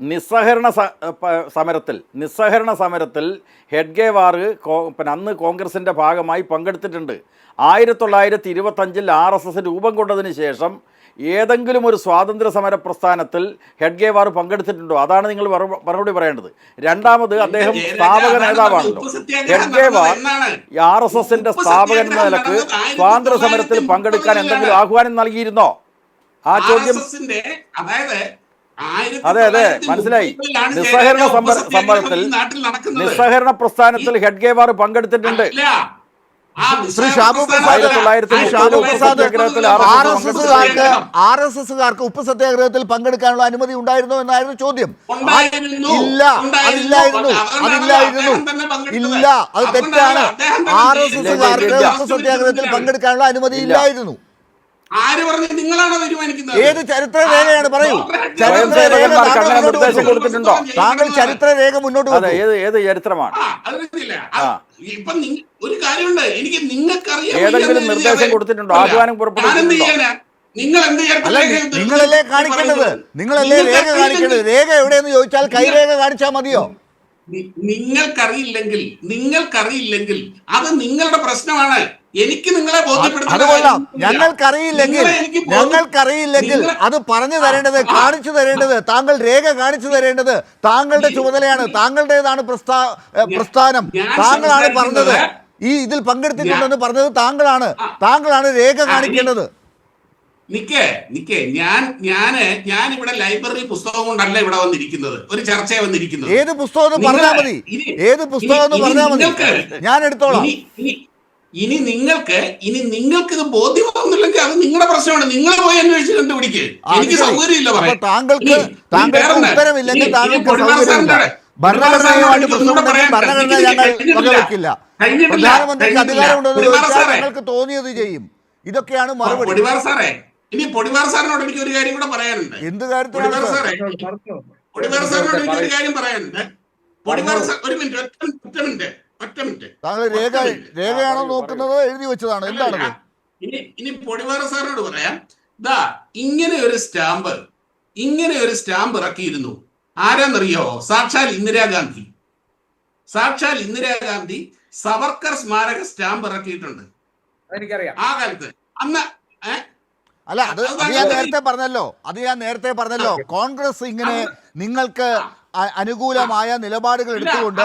നിസ്സഹരണ സമരത്തിൽ ഹെഡ്ഗേവാർ അന്ന് കോൺഗ്രസിൻ്റെ ഭാഗമായി പങ്കെടുത്തിട്ടുണ്ട്. 1925 RSS രൂപം കൊണ്ടതിന് ശേഷം ഏതെങ്കിലും ഒരു സ്വാതന്ത്ര്യ സമര പ്രസ്ഥാനത്തിൽ ഹെഡ്ഗേവാർ പങ്കെടുത്തിട്ടുണ്ടോ? അതാണ് നിങ്ങൾ മറുപടി പറയേണ്ടത്. രണ്ടാമത്, അദ്ദേഹം സ്ഥാപക നേതാവാണല്ലോ. ഹെഡ്ഗേവാർ RSSന്റെ സ്ഥാപകൻ എന്ന നിലക്ക് സ്വാതന്ത്ര്യ സമരത്തിൽ പങ്കെടുക്കാൻ എന്തെങ്കിലും ആഹ്വാനം നൽകിയിരുന്നോ? ആ ചോദ്യം. അതെ, മനസ്സിലായി. നിസ്സഹരണ പ്രസ്ഥാനത്തിൽ ഹെഡ്ഗേവാർ പങ്കെടുത്തിട്ടുണ്ട്. ശ്രീ ഷാബു RSSകാർക്ക് ഉപ്പ് സത്യാഗ്രഹത്തിൽ പങ്കെടുക്കാനുള്ള അനുമതി ഉണ്ടായിരുന്നോ എന്നായിരുന്നു ചോദ്യം. ഇല്ല, ഇല്ല, അത് തെറ്റാണ്. RSSകാർക്ക് ഉപ്പ് സത്യാഗ്രഹത്തിൽ പങ്കെടുക്കാനുള്ള അനുമതി ഇല്ലായിരുന്നു. ആര് പറഞ്ഞു? നിങ്ങളാണോ തീരുമാനിക്കുന്നത്? ഏത് ചരിത്ര രേഖയാണ്? പറയൂ. താങ്കൾ ചരിത്ര രേഖ മുന്നോട്ട് ഏത് ചരിത്രമാണ്? ഇപ്പൊ ഒരു കാര്യമുണ്ട്, എനിക്ക് നിങ്ങൾക്കറിയാം ഏതെങ്കിലും നിർദ്ദേശം കൊടുത്തിട്ടുണ്ടോ? ആഹ്വാനം പുറപ്പെടുവിച്ചിട്ടുണ്ടോ? നിങ്ങൾ എന്ത് നിങ്ങളല്ലേ കാണിക്കേണ്ടത്? നിങ്ങളല്ലേ രേഖ കാണിക്കേണ്ടത്? രേഖ എവിടെയെന്ന് ചോദിച്ചാൽ കൈരേഖ കാണിച്ചാൽ മതിയോ? നിങ്ങൾക്കറിയില്ലെങ്കിൽ അത് നിങ്ങളുടെ പ്രശ്നമാണ്. എനിക്ക് നിങ്ങളെ അതുകൊള്ളാം. ഞങ്ങൾക്കറിയില്ലെങ്കിൽ അത് പറഞ്ഞു തരേണ്ടത്, കാണിച്ചു തരേണ്ടത്, താങ്കൾ രേഖ കാണിച്ചു തരേണ്ടത് താങ്കളുടെ ചുമതലയാണ്. താങ്കളുടേതാണ് പ്രസ്ഥാനം. താങ്കളാണ് പറഞ്ഞത്. ഇതിൽ പങ്കെടുത്തിട്ടുണ്ടെന്ന് പറഞ്ഞത് താങ്കളാണ് രേഖ കാണിക്കേണ്ടത്. ഞാൻ ഇവിടെ ലൈബ്രറി പുസ്തകം കൊണ്ടല്ല ഇവിടെ വന്നിരിക്കുന്നത്, ഒരു ചർച്ചയെ വന്നിരിക്കുന്നത്. ഏത് പുസ്തകം പറഞ്ഞാൽ മതി, ഏത് പുസ്തകം പറഞ്ഞാൽ മതി, ഞാൻ എടുത്തോളാം. ഇനി നിങ്ങൾക്ക് ഇത് ബോധ്യമാവുന്നില്ലെങ്കിൽ അത് നിങ്ങളുടെ പ്രശ്നമാണ്. നിങ്ങൾ പോയി അന്വേഷിച്ച് കണ്ടുപിടിക്കുക. എനിക്ക് സൗകര്യമില്ല പറയാൻ. താങ്കൾക്ക് ഉത്തരമില്ലെങ്കിൽ പ്രധാനമന്ത്രിക്ക് അധികാരമുണ്ടെന്ന് ചോദിച്ചാൽ നിങ്ങൾക്ക് തോന്നിയത് ചെയ്യും. ഇതൊക്കെയാണ് മറുപടി. ഇനി പൊടിവാർ സാറിനോട് എനിക്ക് ഒരു കാര്യം കൂടെ പറയാനുണ്ട്. എന്ത് കാര്യത്തിലാണ്? പൊടിവാർ സാറിനോട് എനിക്ക് ഒരു കാര്യം പറയാനുണ്ട്. പൊടിവാർ സാർ, ഒരു മിനിറ്റ്, ഒറ്റ മിനിറ്റ്. താങ്കൾ രേഖയാണോ നോക്കുന്നത്, എഴുതി വെച്ചതാണ്? എന്താണത്? ഇനി പൊടിവാറ സാറിനോട് പറയാം. ഇങ്ങനെ ഒരു സ്റ്റാമ്പ് ഇറക്കിയിരുന്നു. ആരാന്നറിയോ? സാക്ഷാൽ ഇന്ദിരാഗാന്ധി സവർക്കർ സ്മാരക സ്റ്റാമ്പ് ഇറക്കിയിട്ടുണ്ട്. ആ കാലത്ത് അന്ന് അല്ല, അത് ഞാൻ നേരത്തെ പറഞ്ഞല്ലോ. കോൺഗ്രസ് ഇങ്ങനെ നിങ്ങൾക്ക് അനുകൂലമായ നിലപാടുകൾ എടുത്തുകൊണ്ട്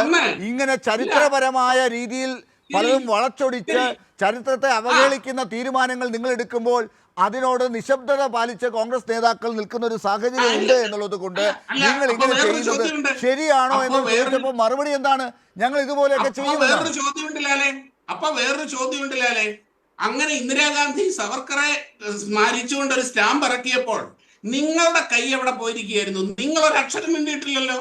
ഇങ്ങനെ ചരിത്രപരമായ രീതിയിൽ പലതും വളച്ചൊടിച്ച് ചരിത്രത്തെ അവഹേളിക്കുന്ന തീരുമാനങ്ങൾ നിങ്ങൾ എടുക്കുമ്പോൾ അതിനോട് നിശബ്ദത പാലിച്ച് കോൺഗ്രസ് നേതാക്കൾ നിൽക്കുന്ന ഒരു സാഹചര്യം ഉണ്ട് എന്നുള്ളത് കൊണ്ട് നിങ്ങൾ ഇങ്ങനെ ചെയ്യുന്നത് ശരിയാണോ എന്ന് ചോദിച്ചപ്പോൾ മറുപടി എന്താണ്? ഞങ്ങൾ ഇതുപോലെയൊക്കെ ചെയ്യുന്നത്. വേറൊരു ചോദ്യമുണ്ട് ലാലേ. അങ്ങനെ ഇന്ദിരാഗാന്ധി സവർക്കറെ സ്മരിച്ചുകൊണ്ട് ഒരു സ്റ്റാമ്പ് ഇറക്കിയപ്പോൾ നിങ്ങളുടെ കൈ എവിടെ പോയിരിക്കുകയായിരുന്നു? നിങ്ങൾ ഒരു അക്ഷരം വേണ്ടിയിട്ടില്ലല്ലോ.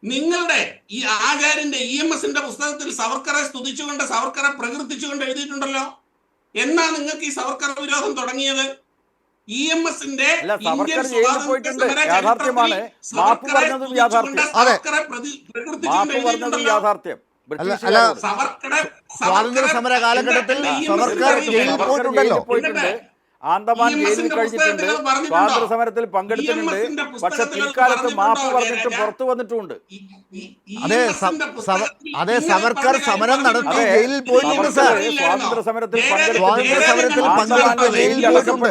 നിങ്ങളുടെ ഈ ആചാര്യന്റെ EMSന്റെ പുസ്തകത്തിൽ സവർക്കറെ സ്തുതിച്ചുകൊണ്ട്, സവർക്കറെ പ്രകീർത്തിച്ചുകൊണ്ട് എഴുതിയിട്ടുണ്ടല്ലോ. എന്നാ നിങ്ങൾക്ക് ഈ സവർക്കർ വിരോധം തുടങ്ങിയത്? EMSന്റെ ഇന്ത്യൻ സ്വാതന്ത്ര്യ സമര ചരിത്രത്തിൽ സവർക്കറെ പ്രകീർത്തിച്ചുകൊണ്ട് സ്വാതന്ത്ര്യ സമര കാലഘട്ടത്തിൽ സവർക്കർ ജയിലിൽ പോയിട്ടുണ്ടല്ലോ. ആന്തമാൻ ജയിലിൽ കഴിഞ്ഞിട്ടുണ്ട്. സ്വാതന്ത്ര്യ സമരത്തിൽ പങ്കെടുത്തിട്ടുണ്ട്. പക്ഷെ പിൽക്കാലത്ത് മാപ്പ് പറഞ്ഞിട്ട് പുറത്തു വന്നിട്ടുണ്ട്. അതെ, സവർക്കർ സമരം നടത്തി ജയിലിൽ പോയിട്ടുണ്ട് സാർ. സ്വാതന്ത്ര്യ സമരത്തിൽ പങ്കെടുത്തിട്ടുണ്ട്.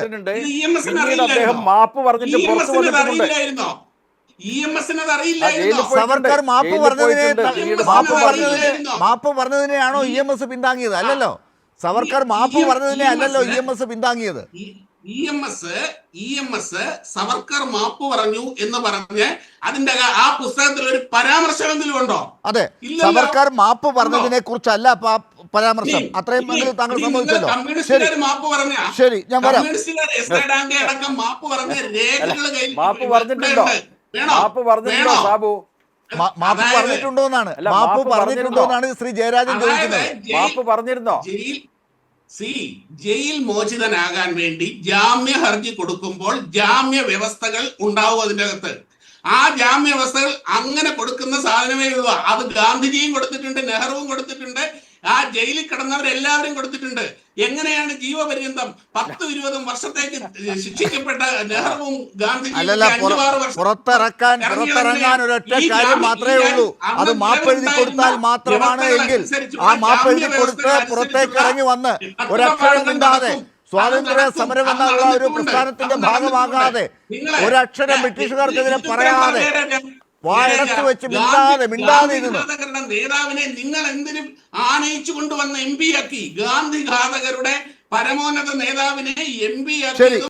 പിന്നീട് അദ്ദേഹം മാപ്പ് പറഞ്ഞിട്ട് പുറത്തു വന്നിട്ടുണ്ട്. സവർക്കർ മാപ്പ് പറഞ്ഞതിനെയാണോ EMS പിന്താങ്ങിയത്? അല്ലല്ലോ. സവർക്കർ മാപ്പ് പറഞ്ഞതിനെ അല്ലല്ലോ EMS പിന്താങ്ങിയത്. EMS സവർക്കർ മാപ്പ് പറഞ്ഞു എന്ന് പറഞ്ഞ് അതിന്റെ ആ പുസ്തകത്തിൽ ഒരു പരാമർശമെങ്കിലും ഉണ്ടോ? അതെ, സവർക്കർ മാപ്പ് പറഞ്ഞതിനെ കുറിച്ചല്ല പരാമർശം. അത്രയും താങ്കൾ സമ്മതിച്ചല്ലോ. ശരി, ഞാൻ വരാം. മാപ്പ് പറഞ്ഞിട്ടുണ്ടോ? മാപ്പ് പറഞ്ഞിട്ടുണ്ടോന്നാണ് ശ്രീ ജയരാജൻ ചോദിക്കുന്നത്. മാപ്പ് പറഞ്ഞിരുന്നോ? ജയിൽ മോചിതനാകാൻ വേണ്ടി ജാമ്യ ഹർജി കൊടുക്കുമ്പോൾ ജാമ്യ വ്യവസ്ഥകൾ ഉണ്ടാവും അതിൻ്റെ അകത്ത്. ആ ജാമ്യ വ്യവസ്ഥകൾ അങ്ങനെ കൊടുക്കുന്ന സാധനമേ ഉള്ളൂ. അത് ഗാന്ധിജിയും കൊടുത്തിട്ടുണ്ട്, നെഹ്റുവും കൊടുത്തിട്ടുണ്ട്, ആ ജയിലിൽ കിടന്നവരെല്ലാവരും കൊടുത്തിട്ടുണ്ട്. എങ്ങനെയാണ് ജീവപര്യന്തം 10-20 വർഷത്തേക്ക് ശിക്ഷിക്കപ്പെട്ട നെഹ്റുവും ഗാന്ധിജിയും അല്ലല്ല, പുറത്തിറങ്ങാൻ ഒരൊറ്റ കാര്യം മാത്രമേ ഉള്ളൂ. അത് മാപ്പെഴുതി കൊടുത്താൽ മാത്രമാണ് എങ്കിൽ ആ മാപ്പെഴുതി കൊടുത്ത് പുറത്തേക്ക് ഇറങ്ങി വന്ന് ഒരക്ഷരം മിണ്ടാതെ സ്വാതന്ത്ര്യ സമരം എന്നുള്ള ഒരു പ്രസ്ഥാനത്തിന്റെ ഭാഗമാകാതെ ഒരക്ഷരം ബ്രിട്ടീഷുകാർക്കെതിരെ പറയാതെ വായടച്ചു വെച്ച് മിണ്ടാതെ ഇരുന്നു. നേതാവിനെ നിങ്ങൾ എന്തിനും ആനയിച്ചു കൊണ്ടുവന്ന MP ആക്കി? ഗാന്ധി ഘാതകരുടെ പരമോന്നത നേതാവിനെ MP ആക്കി.